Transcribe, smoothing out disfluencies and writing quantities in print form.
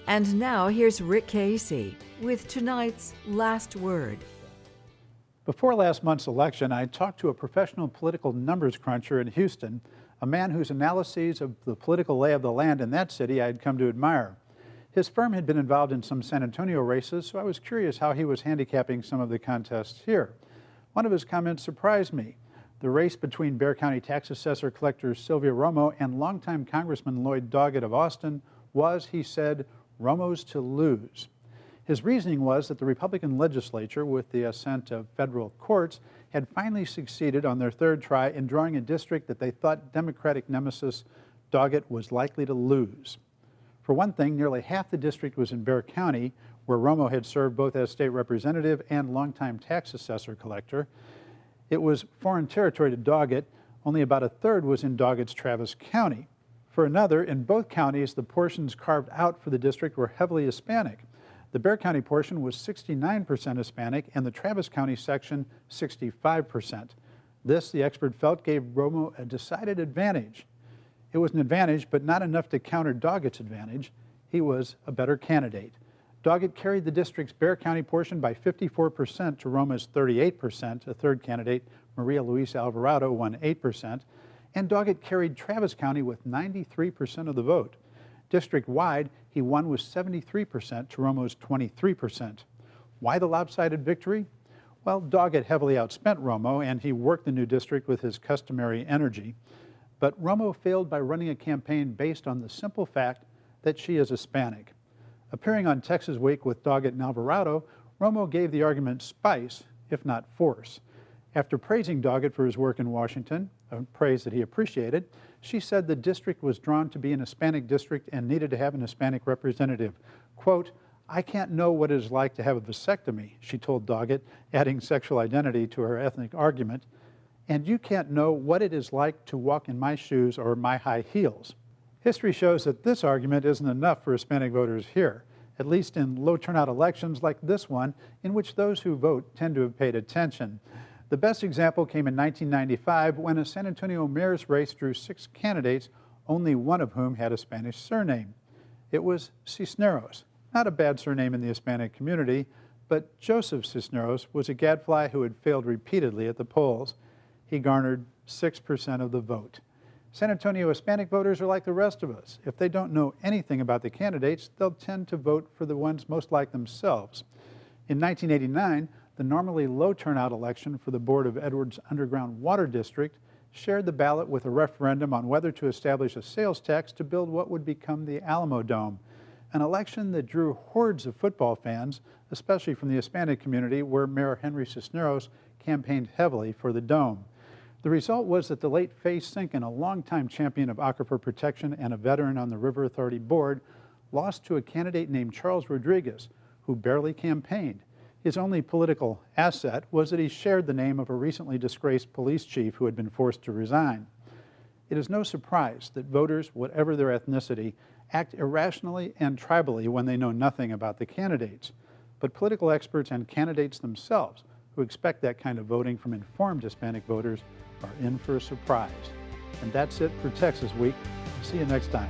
And now here's Rick Casey with tonight's Last Word. Before last month's election, I talked to a professional political numbers cruncher in Houston, a man whose analyses of the political lay of the land in that city I had come to admire. His firm had been involved in some San Antonio races, so I was curious how he was handicapping some of the contests here. One of his comments surprised me. The race between Bexar County tax assessor collector Sylvia Romo and longtime Congressman Lloyd Doggett of Austin was, he said, Romo's to lose. His reasoning was that the Republican legislature, with the assent of federal courts, had finally succeeded on their third try in drawing a district that they thought Democratic nemesis Doggett was likely to lose. For one thing, nearly half the district was in Bexar County, where Romo had served both as state representative and longtime tax assessor collector. It was foreign territory to Doggett. Only about a third was in Doggett's Travis County. For another, in both counties, the portions carved out for the district were heavily Hispanic. The Bexar County portion was 69% Hispanic and the Travis County section 65%. This, the expert felt, gave Romo a decided advantage. It was an advantage, but not enough to counter Doggett's advantage. He was a better candidate. Doggett carried the district's Bexar County portion by 54% to Romo's 38%. A third candidate, Maria Luisa Alvarado, won 8%. And Doggett carried Travis County with 93% of the vote. District-wide, he won with 73% to Romo's 23%. Why the lopsided victory? Well, Doggett heavily outspent Romo, and he worked the new district with his customary energy. But Romo failed by running a campaign based on the simple fact that she is Hispanic. Appearing on Texas Week with Doggett and Alvarado, Romo gave the argument spice, if not force. After praising Doggett for his work in Washington, a praise that he appreciated, she said the district was drawn to be an Hispanic district and needed to have an Hispanic representative. Quote, "I can't know what it is like to have a vasectomy," she told Doggett, adding sexual identity to her ethnic argument. "And you can't know what it is like to walk in my shoes or my high heels." History shows that this argument isn't enough for Hispanic voters here, at least in low turnout elections like this one, in which those who vote tend to have paid attention. The best example came in 1995 when a San Antonio mayor's race drew 6 candidates, only one of whom had a Spanish surname. It was Cisneros, not a bad surname in the Hispanic community, but Joseph Cisneros was a gadfly who had failed repeatedly at the polls. He garnered 6% of the vote. San Antonio Hispanic voters are like the rest of us. If they don't know anything about the candidates, they'll tend to vote for the ones most like themselves. In 1989, the normally low turnout election for the board of Edwards Underground Water District shared the ballot with a referendum on whether to establish a sales tax to build what would become the Alamo Dome, an election that drew hordes of football fans, especially from the Hispanic community, where Mayor Henry Cisneros campaigned heavily for the dome. The result was that the late Fay Sinkin, a longtime champion of aquifer protection and a veteran on the River Authority board, lost to a candidate named Charles Rodriguez, who barely campaigned. His only political asset was that he shared the name of a recently disgraced police chief who had been forced to resign. It is no surprise that voters, whatever their ethnicity, act irrationally and tribally when they know nothing about the candidates. But political experts and candidates themselves, who expect that kind of voting from informed Hispanic voters, are in for a surprise. And that's it for Texas Week. See you next time.